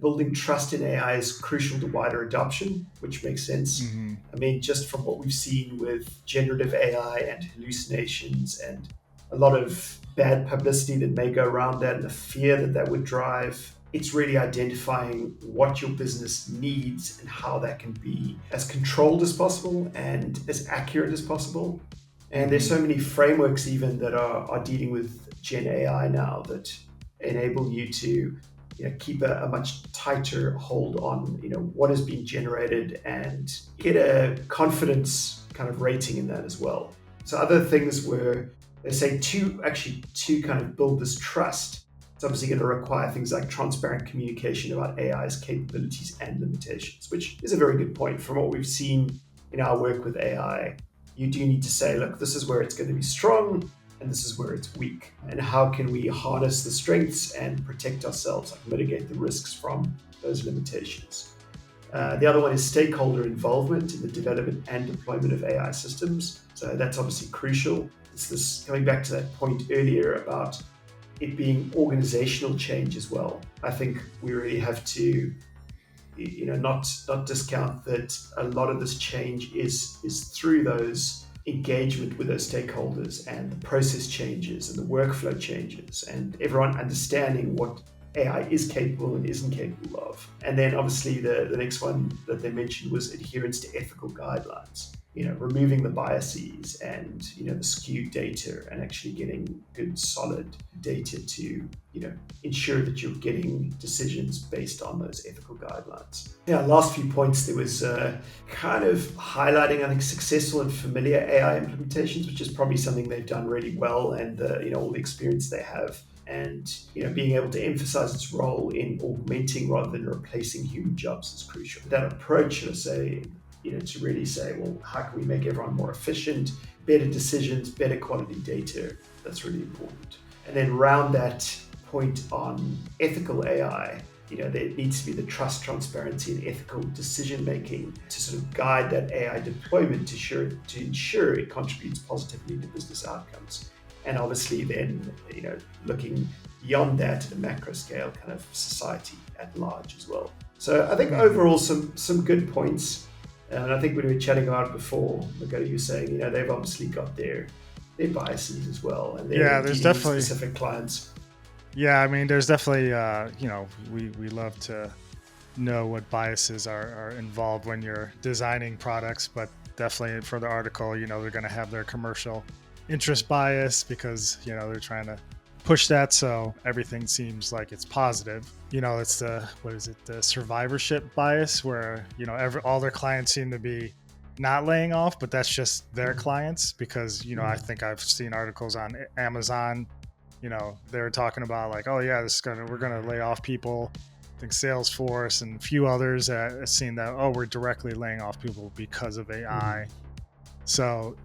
Building trust in AI is crucial to wider adoption, which makes sense. Hmm. I mean, just from what we've seen with generative AI and hallucinations and a lot of bad publicity that may go around that and the fear that that would drive, it's really identifying what your business needs and how that can be as controlled as possible and as accurate as possible. And there's Hmm. so many frameworks even that are dealing with Gen AI now that enable you to keep a much tighter hold on what has been generated and get a confidence kind of rating in that as well. So other things were they say to kind of build this trust. It's obviously going to require things like transparent communication about AI's capabilities and limitations, which is a very good point. From what we've seen in our work with AI, you do need to say, look, this is where it's going to be strong and this is where it's weak. And how can we harness the strengths and protect ourselves, like mitigate the risks from those limitations? The other one is stakeholder involvement in the development and deployment of AI systems. So that's obviously crucial. It's this coming back to that point earlier about it being organizational change as well. I think we really have to not discount that a lot of this change is through those engagement with those stakeholders and the process changes and the workflow changes and everyone understanding what AI is capable and isn't capable of. And then obviously the next one that they mentioned was adherence to ethical guidelines. Removing the biases and the skewed data and actually getting good solid data to ensure that you're getting decisions based on those ethical guidelines. Yeah, last few points there was kind of highlighting I think successful and familiar AI implementations, which is probably something they've done really well, and all the experience they have. And being able to emphasize its role in augmenting rather than replacing human jobs is crucial. That approach, let's say, to really say, well, how can we make everyone more efficient, better decisions, better quality data? That's really important. And then round that point on ethical AI, there needs to be the trust, transparency, and ethical decision making to sort of guide that AI deployment to ensure it contributes positively to business outcomes. And obviously, then looking beyond that to the macro scale, kind of society at large as well. So I think overall some good points. And I think when we were chatting about it before, Magari, you were saying, they've obviously got their biases as well, and they're There's dealing with definitely. specific clients. Yeah, I mean, there's definitely, we love to know what biases are involved when you're designing products, but definitely for the article, they're going to have their commercial interest bias because, they're trying to push that. So everything seems like it's positive. It's the survivorship bias where, all their clients seem to be not laying off, but that's just their clients because, I think I've seen articles on Amazon. They're talking about like, oh yeah, we're gonna lay off people. I think Salesforce and a few others have seen that, oh, we're directly laying off people because of AI. So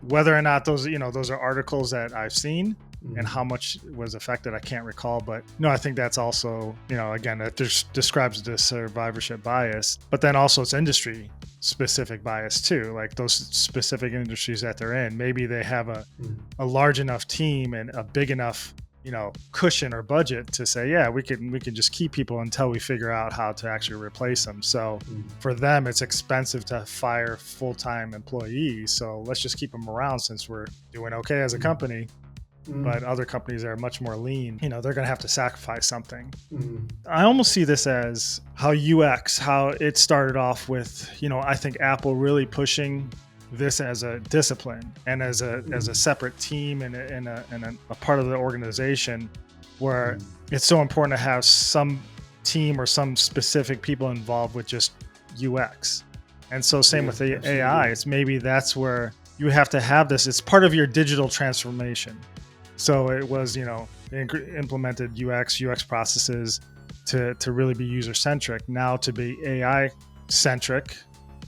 whether or not those are articles that I've seen and how much was affected, I can't recall. But no, I think that's also, again, that describes the survivorship bias, but then also it's industry specific bias too. Like those specific industries that they're in, maybe they have a large enough team and a big enough cushion or budget to say, yeah, we can just keep people until we figure out how to actually replace them. So for them, it's expensive to fire full-time employees. So let's just keep them around since we're doing okay as a company. But other companies that are much more lean, they're going to have to sacrifice something. I almost see this as how it started off with, I think Apple really pushing this as a discipline and as a separate team and a part of the organization where it's so important to have some team or some specific people involved with just UX. And so same with the absolutely. AI, it's maybe that's where you have to have this. It's part of your digital transformation. So it was, they implemented UX processes to really be user-centric. Now to be AI-centric,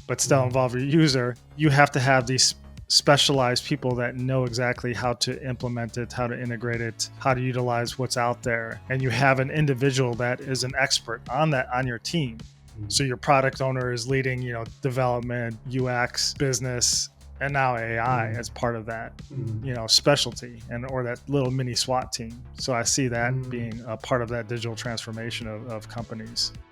but still involve your user, you have to have these specialized people that know exactly how to implement it, how to integrate it, how to utilize what's out there. And you have an individual that is an expert on that on your team. So your product owner is leading, development, UX, business, and now AI Mm, as part of that, mm, specialty, and or that little mini SWAT team. So I see that mm. being a part of that digital transformation of companies.